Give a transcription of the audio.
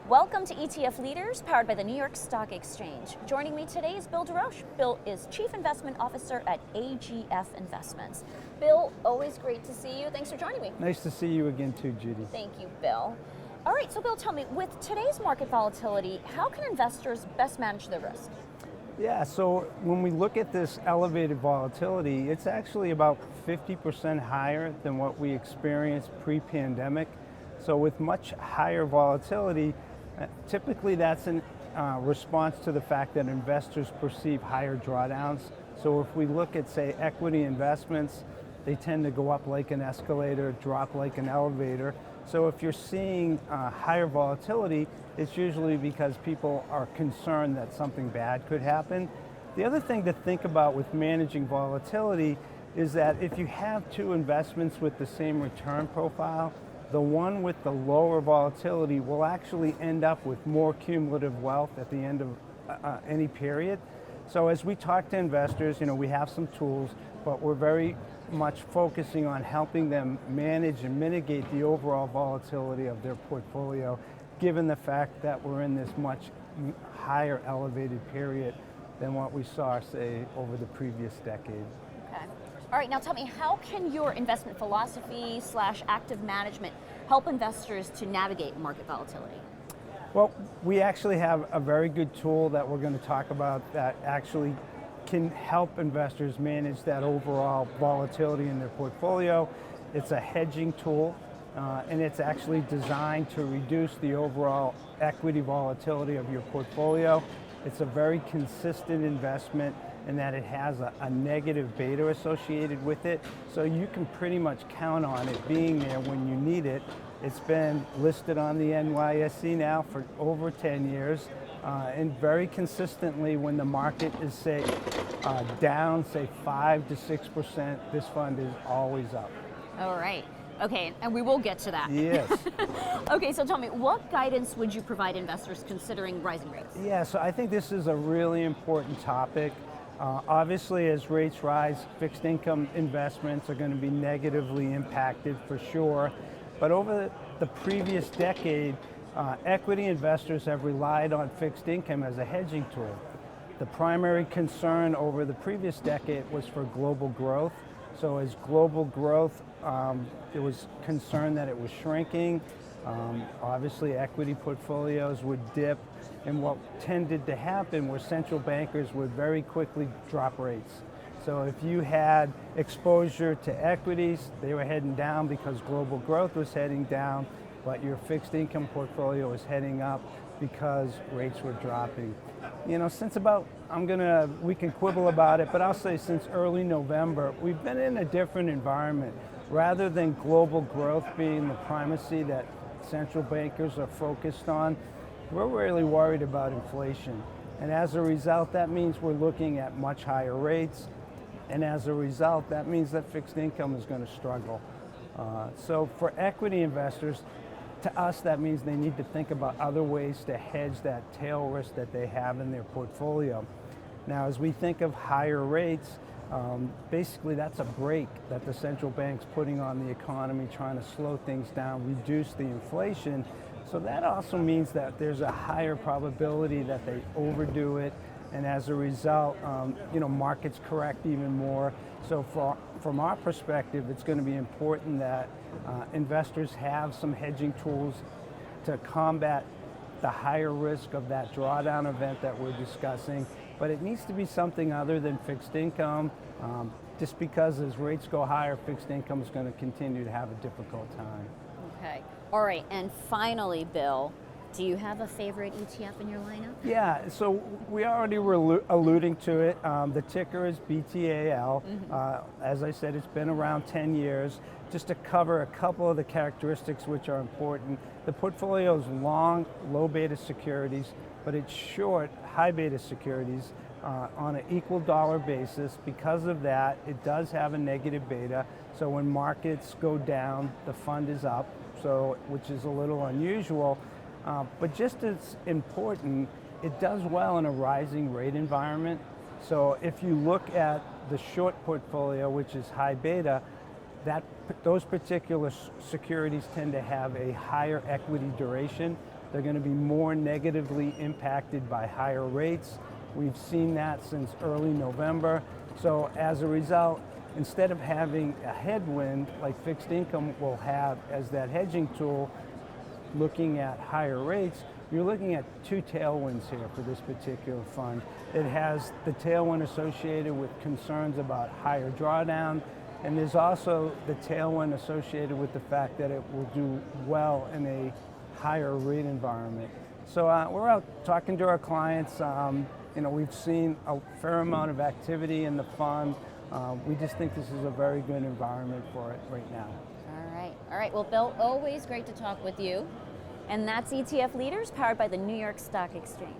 Welcome to ETF Leaders, powered by the New York Stock Exchange. Joining me today is Bill DeRoche. Bill is Chief Investment Officer at AGF Investments. Bill, always great to see you. Thanks for joining me. Nice to see you again too, Judy. Thank you, Bill. All right, so Bill, tell me, with today's market volatility, how can investors best manage their risk? Yeah, so when we look at this elevated volatility, it's actually about 50% higher than what we experienced pre-pandemic. So with much higher volatility, typically that's in response to the fact that investors perceive higher drawdowns. So if we look at, say, equity investments, they tend to go up like an escalator, drop like an elevator. So if you're seeing higher volatility, it's usually because people are concerned that something bad could happen. The other thing to think about with managing volatility is that if you have two investments with the same return profile, the one with the lower volatility will actually end up with more cumulative wealth at the end of any period. So as we talk to investors, we have some tools, but we're very much focusing on helping them manage and mitigate the overall volatility of their portfolio, given the fact that we're in this much higher elevated period than what we saw, say, over the previous decade. Okay. All right, now tell me, how can your investment philosophy / active management help investors to navigate market volatility? Well, we actually have a very good tool that we're going to talk about that actually can help investors manage that overall volatility in their portfolio. It's a hedging tool, and it's actually designed to reduce the overall equity volatility of your portfolio. It's a very consistent investment in that it has a negative beta associated with it, so you can pretty much count on it being there when you need it. It's been listed on the NYSE now for over 10 years, and very consistently when the market is, say, down, say, 5 to 6%, this fund is always up. All right. Okay, and we will get to that. Yes. Okay, so tell me, what guidance would you provide investors considering rising rates? Yeah, so I think this is a really important topic. Obviously, as rates rise, fixed income investments are going to be negatively impacted for sure. But over the previous decade, equity investors have relied on fixed income as a hedging tool. The primary concern over the previous decade was for global growth. So as global growth, there was concern that it was shrinking. Obviously, equity portfolios would dip, and what tended to happen was central bankers would very quickly drop rates. So if you had exposure to equities, they were heading down because global growth was heading down, but your fixed income portfolio was heading up because rates were dropping. Since about, we can quibble about it, but I'll say since early November, we've been in a different environment. Rather than global growth being the primacy that central bankers are focused on, we're really worried about inflation. And as a result, that means we're looking at much higher rates. And as a result, that means that fixed income is going to struggle. So for equity investors, to us, that means they need to think about other ways to hedge that tail risk that they have in their portfolio. Now, as we think of higher rates, basically that's a brake that the central bank's putting on the economy, trying to slow things down, reduce the inflation. So that also means that there's a higher probability that they overdo it, and as a result, markets correct even more. So from our perspective, it's going to be important that investors have some hedging tools to combat the higher risk of that drawdown event that we're discussing, but it needs to be something other than fixed income, just because as rates go higher, fixed income is going to continue to have a difficult time. Okay. All right, and finally, Bill, do you have a favorite ETF in your lineup? Yeah, so we already were alluding to it. The ticker is BTAL. As I said, it's been around 10 years. Just to cover a couple of the characteristics which are important, the portfolio is long, low beta securities, but it's short, high beta securities on an equal dollar basis. Because of that, it does have a negative beta. So when markets go down, the fund is up, which is a little unusual. But just as important, it does well in a rising rate environment. So if you look at the short portfolio, which is high beta, those particular securities tend to have a higher equity duration, they're going to be more negatively impacted by higher rates. We've seen that since early November. So as a result, instead of having a headwind like fixed income will have as that hedging tool, looking at higher rates, you're looking at two tailwinds here for this particular fund. It has the tailwind associated with concerns about higher drawdown, and there's also the tailwind associated with the fact that it will do well in a higher rate environment. So we're out talking to our clients. We've seen a fair amount of activity in the fund. We just think this is a very good environment for it right now. All right. Well, Bill, always great to talk with you. And that's ETF Leaders, powered by the New York Stock Exchange.